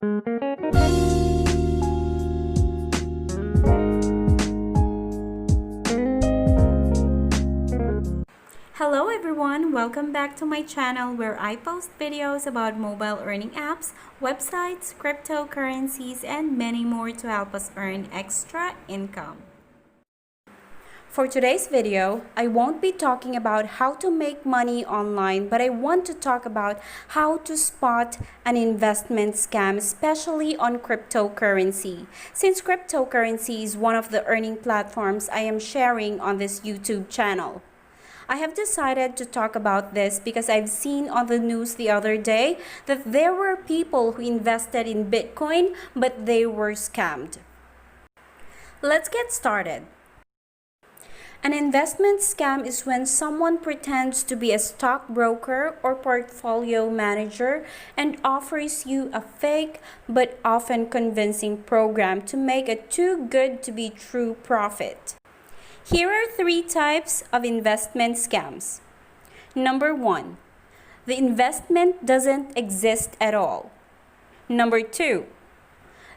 Hello everyone, welcome back to my channel where I post videos about mobile earning apps, websites, cryptocurrencies, and many more to help us earn extra income. For today's video, I won't be talking about how to make money online, but I want to talk about how to spot an investment scam, especially on cryptocurrency. Since cryptocurrency is one of the earning platforms I am sharing on this YouTube channel. I have decided to talk about this because I've seen on the news the other day that there were people who invested in Bitcoin, but they were scammed. Let's get started. An investment scam is when someone pretends to be a stockbroker or portfolio manager and offers you a fake but often convincing program to make a too good to be true profit. Here are 3 types of investment scams. Number 1, the investment doesn't exist at all. Number 2,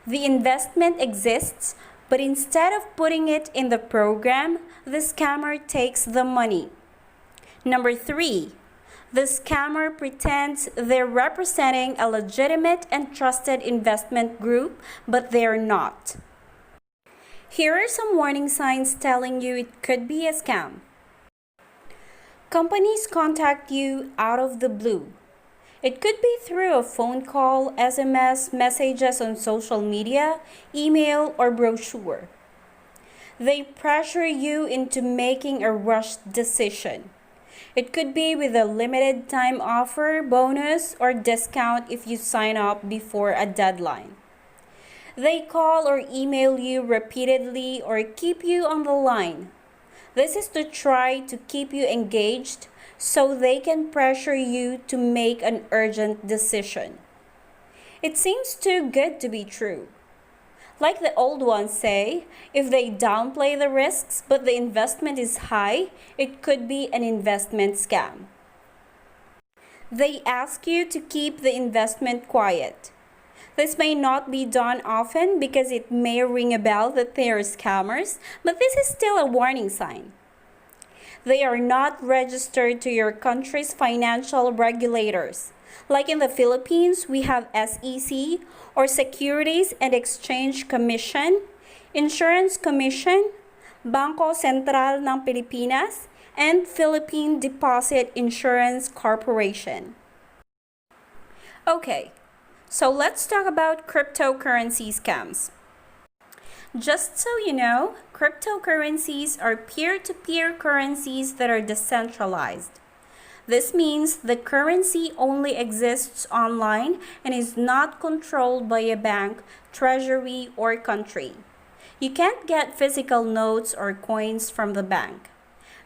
the investment exists, but instead of putting it in the program, the scammer takes the money. Number 3, the scammer pretends they're representing a legitimate and trusted investment group, but they're not. Here are some warning signs telling you it could be a scam. Companies contact you out of the blue. It could be through a phone call, SMS, messages on social media, email, or brochure. They pressure you into making a rushed decision. It could be with a limited time offer, bonus, or discount if you sign up before a deadline. They call or email you repeatedly or keep you on the line. This is to try to keep you engaged so they can pressure you to make an urgent decision. It seems too good to be true. Like the old ones say, if they downplay the risks but the investment is high, it could be an investment scam. They ask you to keep the investment quiet. This may not be done often because it may ring a bell that they are scammers, but this is still a warning sign. They are not registered to your country's financial regulators. Like in the Philippines, we have SEC or Securities and Exchange Commission, Insurance Commission, Bangko Sentral ng Pilipinas, and Philippine Deposit Insurance Corporation. Okay. So let's talk about cryptocurrency scams. Just so you know, cryptocurrencies are peer-to-peer currencies that are decentralized. This means the currency only exists online and is not controlled by a bank, treasury, or country. You can't get physical notes or coins from the bank.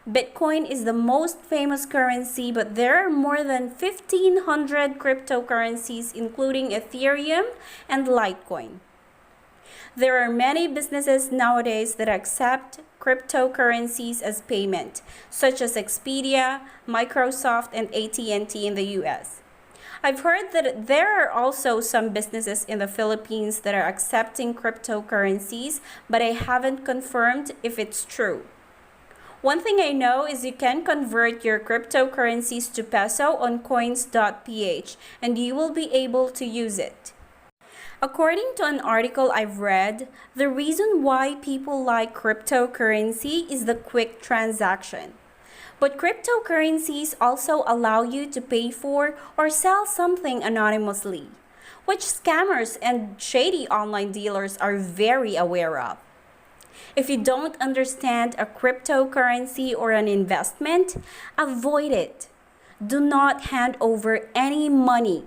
Bitcoin is the most famous currency, but there are more than 1,500 cryptocurrencies, including Ethereum and Litecoin. There are many businesses nowadays that accept cryptocurrencies as payment, such as Expedia, Microsoft, and AT&T in the US. I've heard that there are also some businesses in the Philippines that are accepting cryptocurrencies, but I haven't confirmed if it's true. One thing I know is you can convert your cryptocurrencies to peso on coins.ph and you will be able to use it. According to an article I've read, the reason why people like cryptocurrency is the quick transaction. But cryptocurrencies also allow you to pay for or sell something anonymously, which scammers and shady online dealers are very aware of. If you don't understand a cryptocurrency or an investment, avoid it. Do not hand over any money.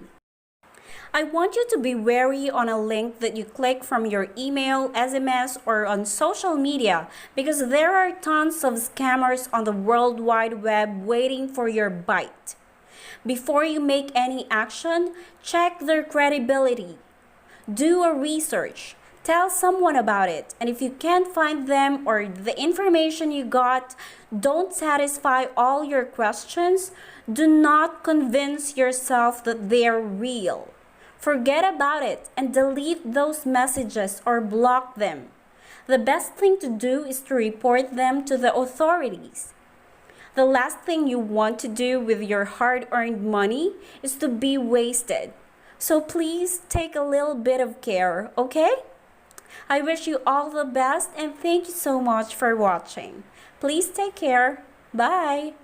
I want you to be wary on a link that you click from your email, SMS, or on social media because there are tons of scammers on the World Wide Web waiting for your bite. Before you make any action, check their credibility. Do a research. Tell someone about it, and if you can't find them or the information you got don't satisfy all your questions, do not convince yourself that they're real. Forget about it and delete those messages or block them. The best thing to do is to report them to the authorities. The last thing you want to do with your hard-earned money is to be wasted. So please take a little bit of care, okay? I wish you all the best and thank you so much for watching. Please take care. Bye.